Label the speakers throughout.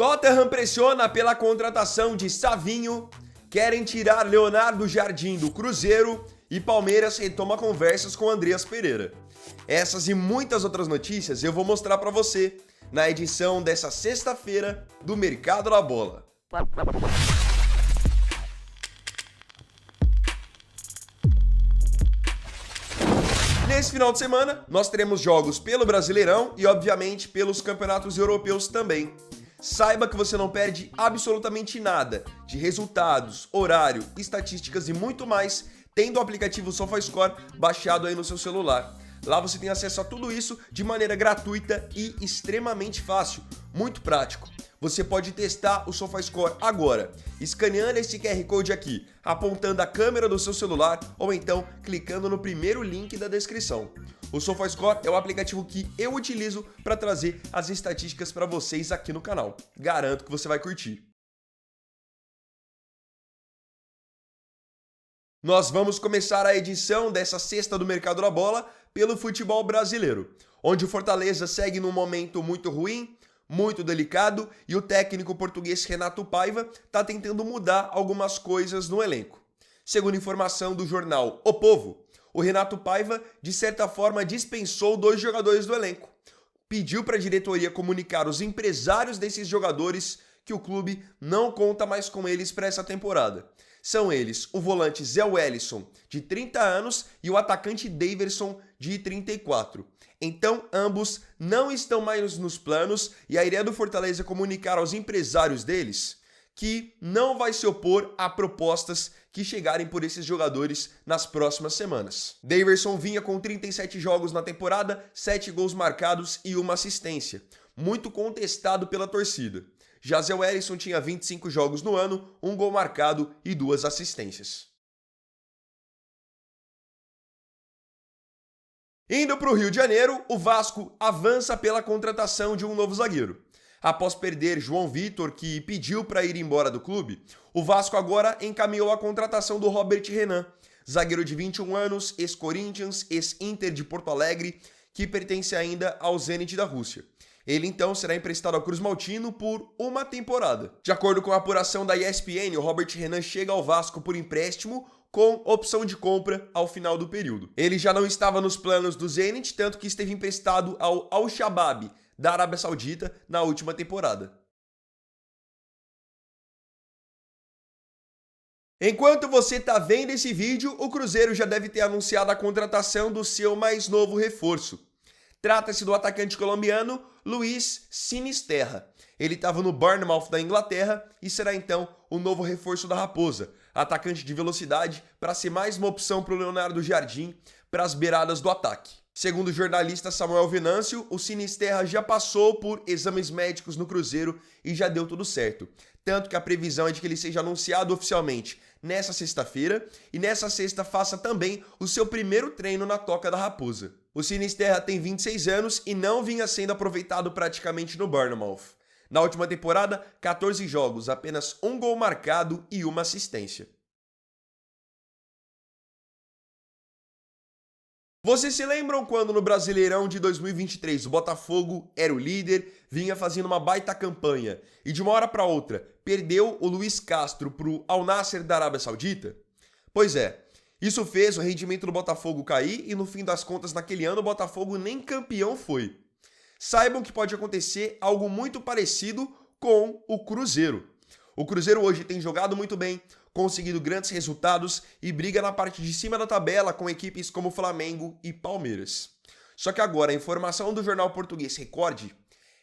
Speaker 1: Tottenham pressiona pela contratação de Savinho, querem tirar Leonardo Jardim do Cruzeiro e Palmeiras retoma conversas com Andreas Pereira. Essas e muitas outras notícias eu vou mostrar para você na edição dessa sexta-feira do Mercado da Bola. Nesse final de semana, nós teremos jogos pelo Brasileirão e, obviamente, pelos campeonatos europeus também. Saiba que você não perde absolutamente nada de resultados, horário, estatísticas e muito mais tendo o aplicativo SofaScore baixado aí no seu celular. Lá você tem acesso a tudo isso de maneira gratuita e extremamente fácil, muito prático. Você pode testar o SofaScore agora, escaneando esse QR Code aqui, apontando a câmera do seu celular ou então clicando no primeiro link da descrição. O SofaScore é o aplicativo que eu utilizo para trazer as estatísticas para vocês aqui no canal. Garanto que você vai curtir. Nós vamos começar a edição dessa sexta do Mercado da Bola pelo futebol brasileiro, onde o Fortaleza segue num momento muito ruim, muito delicado, e o técnico português Renato Paiva está tentando mudar algumas coisas no elenco. Segundo informação do jornal O Povo, o Renato Paiva, de certa forma, dispensou 2 jogadores do elenco. Pediu para a diretoria comunicar aos empresários desses jogadores que o clube não conta mais com eles para essa temporada. São eles o volante Zé Wellison, de 30 anos, e o atacante Daverson, de 34. Então, ambos não estão mais nos planos e a ideia do Fortaleza é comunicar aos empresários deles que não vai se opor a propostas que chegarem por esses jogadores nas próximas semanas. Daverson vinha com 37 jogos na temporada, 7 gols marcados e 1 assistência, muito contestado pela torcida. Já Zé Wellison tinha 25 jogos no ano, 1 gol marcado e 2 assistências. Indo para o Rio de Janeiro, o Vasco avança pela contratação de um novo zagueiro. Após perder João Vitor, que pediu para ir embora do clube, o Vasco agora encaminhou a contratação do Robert Renan, zagueiro de 21 anos, ex-Corinthians, ex-Inter de Porto Alegre, que pertence ainda ao Zenit da Rússia. Ele então será emprestado ao Cruz Maltino por 1 temporada. De acordo com a apuração da ESPN, o Robert Renan chega ao Vasco por empréstimo com opção de compra ao final do período. Ele já não estava nos planos do Zenit, tanto que esteve emprestado ao Al-Shabaab, da Arábia Saudita, na última temporada. Enquanto você está vendo esse vídeo, o Cruzeiro já deve ter anunciado a contratação do seu mais novo reforço. Trata-se do atacante colombiano Luis Sinisterra. Ele estava no Bournemouth da Inglaterra e será então o novo reforço da Raposa, atacante de velocidade para ser mais uma opção para o Leonardo Jardim para as beiradas do ataque. Segundo o jornalista Samuel Venâncio, o Sinisterra já passou por exames médicos no Cruzeiro e já deu tudo certo. Tanto que a previsão é de que ele seja anunciado oficialmente nessa sexta-feira e nessa sexta faça também o seu primeiro treino na Toca da Raposa. O Sinisterra tem 26 anos e não vinha sendo aproveitado praticamente no Bournemouth. Na última temporada, 14 jogos, apenas 1 gol marcado e 1 assistência. Vocês se lembram quando no Brasileirão de 2023 o Botafogo era o líder, vinha fazendo uma baita campanha e de uma hora para outra perdeu o Luiz Castro para o Al Nassr da Arábia Saudita? Pois é, isso fez o rendimento do Botafogo cair e no fim das contas naquele ano o Botafogo nem campeão foi. Saibam que pode acontecer algo muito parecido com o Cruzeiro. O Cruzeiro hoje tem jogado muito bem, conseguido grandes resultados e briga na parte de cima da tabela com equipes como Flamengo e Palmeiras. Só que agora a informação do jornal português Record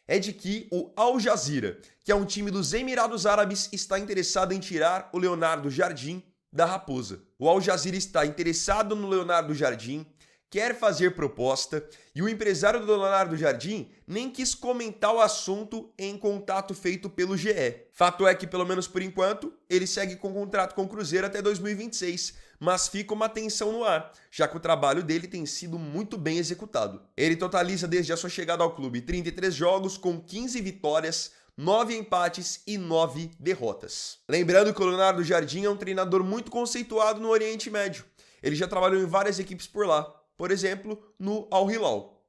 Speaker 1: é de que o Al Jazeera, que é um time dos Emirados Árabes, está interessado em tirar o Leonardo Jardim da Raposa. O Al Jazeera está interessado no Leonardo Jardim, quer fazer proposta e o empresário do Leonardo Jardim nem quis comentar o assunto em contato feito pelo GE. Fato é que, pelo menos por enquanto, ele segue com contrato com o Cruzeiro até 2026, mas fica uma tensão no ar, já que o trabalho dele tem sido muito bem executado. Ele totaliza desde a sua chegada ao clube 33 jogos com 15 vitórias, 9 empates e 9 derrotas. Lembrando que o Leonardo Jardim é um treinador muito conceituado no Oriente Médio. Ele já trabalhou em várias equipes por lá. Por exemplo, no Al Hilal.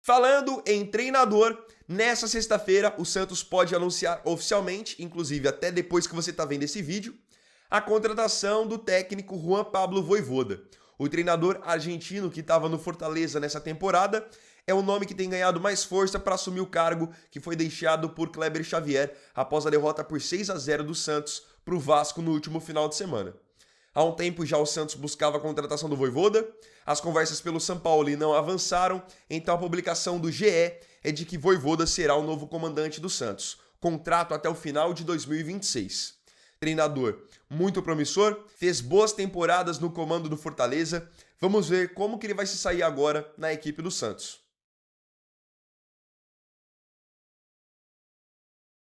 Speaker 1: Falando em treinador, nessa sexta-feira o Santos pode anunciar oficialmente, inclusive até depois que você está vendo esse vídeo, a contratação do técnico Juan Pablo Vojvoda. O treinador argentino que estava no Fortaleza nessa temporada é o nome que tem ganhado mais força para assumir o cargo que foi deixado por Kleber Xavier após a derrota por 6-0 do Santos para o Vasco no último final de semana. Há um tempo já o Santos buscava a contratação do Vojvoda, as conversas pelo São Paulo não avançaram, então a publicação do GE é de que Vojvoda será o novo comandante do Santos, contrato até o final de 2026. Treinador muito promissor, fez boas temporadas no comando do Fortaleza, vamos ver como que ele vai se sair agora na equipe do Santos.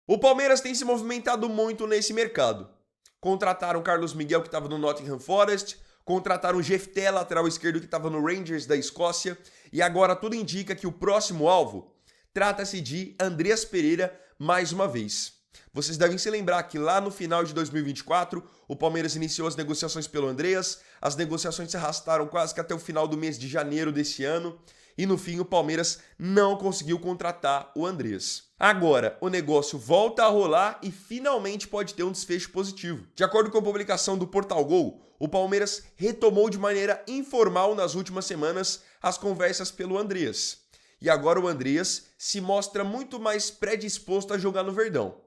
Speaker 1: O Palmeiras tem se movimentado muito nesse mercado. Contrataram Carlos Miguel, que estava no Nottingham Forest, contrataram Jefté, lateral esquerdo, que estava no Rangers da Escócia, e agora tudo indica que o próximo alvo trata-se de Andreas Pereira mais uma vez. Vocês devem se lembrar que lá no final de 2024, o Palmeiras iniciou as negociações pelo Andreas, as negociações se arrastaram quase que até o final do mês de janeiro desse ano, e no fim o Palmeiras não conseguiu contratar o Andreas. Agora, o negócio volta a rolar e finalmente pode ter um desfecho positivo. De acordo com a publicação do Portal Gol, o Palmeiras retomou de maneira informal nas últimas semanas as conversas pelo Andreas. E agora o Andreas se mostra muito mais predisposto a jogar no Verdão.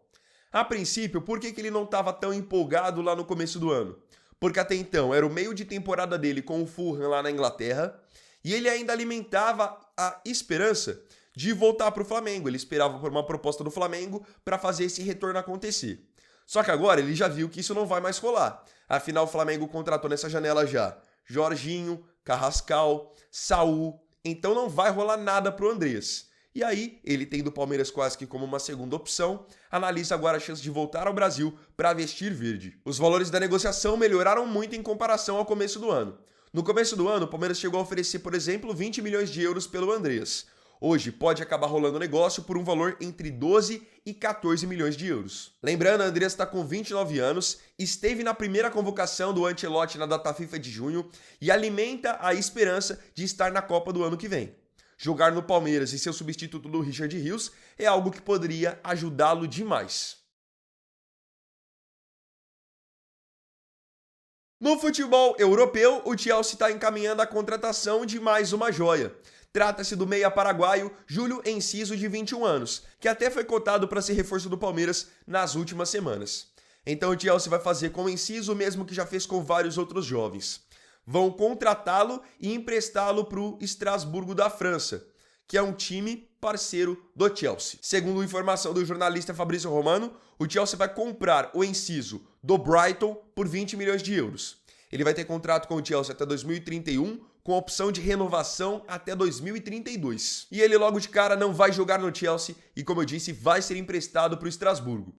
Speaker 1: A princípio, por que ele não estava tão empolgado lá no começo do ano? Porque até então era o meio de temporada dele com o Fulham lá na Inglaterra e ele ainda alimentava a esperança de voltar para o Flamengo. Ele esperava por uma proposta do Flamengo para fazer esse retorno acontecer. Só que agora ele já viu que isso não vai mais rolar. Afinal, o Flamengo contratou nessa janela já Jorginho, Carrascal, Saul. Então não vai rolar nada para o Andreas. E aí, ele tendo o Palmeiras quase que como uma segunda opção, analisa agora a chance de voltar ao Brasil para vestir verde. Os valores da negociação melhoraram muito em comparação ao começo do ano. No começo do ano, o Palmeiras chegou a oferecer, por exemplo, 20 milhões de euros pelo Andreas. Hoje pode acabar rolando o negócio por um valor entre 12 e 14 milhões de euros. Lembrando, o Andreas está com 29 anos, esteve na primeira convocação do Ancelotti na data FIFA de junho e alimenta a esperança de estar na Copa do ano que vem. Jogar no Palmeiras e ser o substituto do Richard Rios é algo que poderia ajudá-lo demais. No futebol europeu, o Chelsea está encaminhando a contratação de mais uma joia. Trata-se do meia paraguaio Júlio Enciso, de 21 anos, que até foi cotado para ser reforço do Palmeiras nas últimas semanas. Então o Chelsea vai fazer com o Enciso o mesmo que já fez com vários outros jovens. Vão contratá-lo e emprestá-lo para o Estrasburgo da França, que é um time parceiro do Chelsea. Segundo informação do jornalista Fabrício Romano, o Chelsea vai comprar o Enciso do Brighton por 20 milhões de euros. Ele vai ter contrato com o Chelsea até 2031, com opção de renovação até 2032. E ele logo de cara não vai jogar no Chelsea e, como eu disse, vai ser emprestado para o Estrasburgo.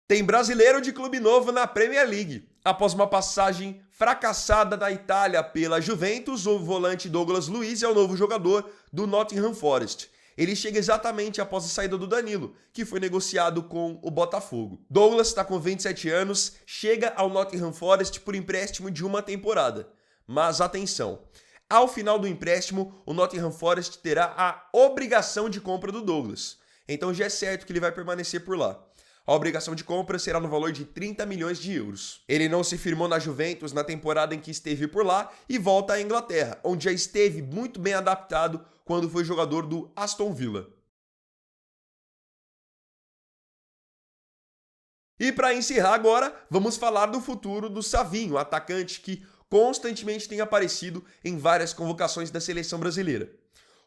Speaker 1: Tem brasileiro de clube novo na Premier League. Após uma passagem fracassada na Itália pela Juventus, o volante Douglas Luiz é o novo jogador do Nottingham Forest. Ele chega exatamente após a saída do Danilo, que foi negociado com o Botafogo. Douglas está com 27 anos, chega ao Nottingham Forest por empréstimo de uma temporada. Mas atenção, ao final do empréstimo, o Nottingham Forest terá a obrigação de compra do Douglas. Então já é certo que ele vai permanecer por lá. A obrigação de compra será no valor de 30 milhões de euros. Ele não se firmou na Juventus na temporada em que esteve por lá e volta à Inglaterra, onde já esteve muito bem adaptado quando foi jogador do Aston Villa. E para encerrar agora, vamos falar do futuro do Savinho, atacante que constantemente tem aparecido em várias convocações da seleção brasileira.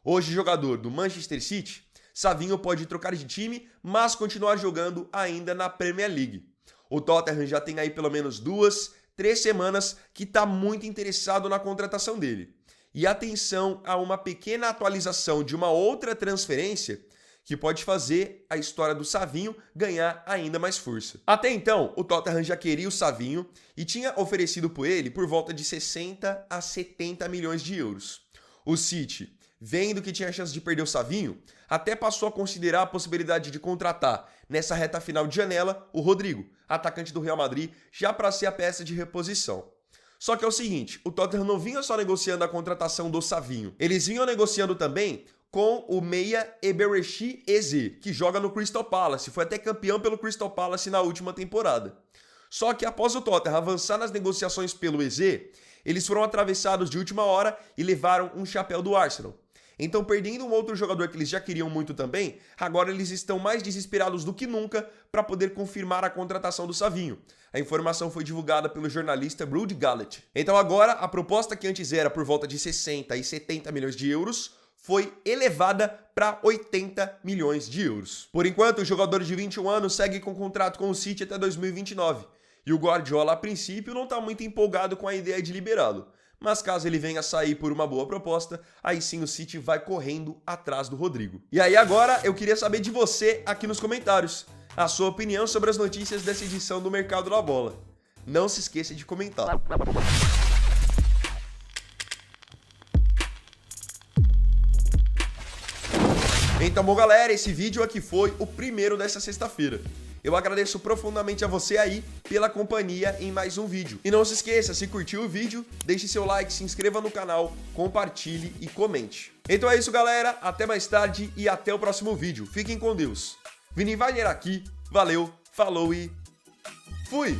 Speaker 1: Hoje jogador do Manchester City, Savinho pode trocar de time, mas continuar jogando ainda na Premier League. O Tottenham já tem aí pelo menos 2, 3 semanas que está muito interessado na contratação dele. E atenção a uma pequena atualização de uma outra transferência que pode fazer a história do Savinho ganhar ainda mais força. Até então, o Tottenham já queria o Savinho e tinha oferecido por ele por volta de 60 a 70 milhões de euros. O City, vendo que tinha chance de perder o Savinho, até passou a considerar a possibilidade de contratar, nessa reta final de janela, o Rodrigo, atacante do Real Madrid, já para ser a peça de reposição. Só que é o seguinte, o Tottenham não vinha só negociando a contratação do Savinho, eles vinham negociando também com o meia Eberechi Eze, que joga no Crystal Palace, foi até campeão pelo Crystal Palace na última temporada. Só que após o Tottenham avançar nas negociações pelo Eze, eles foram atravessados de última hora e levaram um chapéu do Arsenal. Então, perdendo um outro jogador que eles já queriam muito também, agora eles estão mais desesperados do que nunca para poder confirmar a contratação do Savinho. A informação foi divulgada pelo jornalista Ruud Gullit. Então agora, a proposta que antes era por volta de 60 e 70 milhões de euros foi elevada para 80 milhões de euros. Por enquanto, o jogador de 21 anos segue com contrato com o City até 2029. E o Guardiola, a princípio, não está muito empolgado com a ideia de liberá-lo. Mas caso ele venha sair por uma boa proposta, aí sim o City vai correndo atrás do Rodrigo. E aí agora eu queria saber de você aqui nos comentários, a sua opinião sobre as notícias dessa edição do Mercado da Bola. Não se esqueça de comentar. Então, bom galera, esse vídeo aqui foi o primeiro dessa sexta-feira. Eu agradeço profundamente a você aí pela companhia em mais um vídeo. E não se esqueça, se curtiu o vídeo, deixe seu like, se inscreva no canal, compartilhe e comente. Então é isso galera, até mais tarde e até o próximo vídeo. Fiquem com Deus. Vini Wagner aqui, valeu, falou e fui!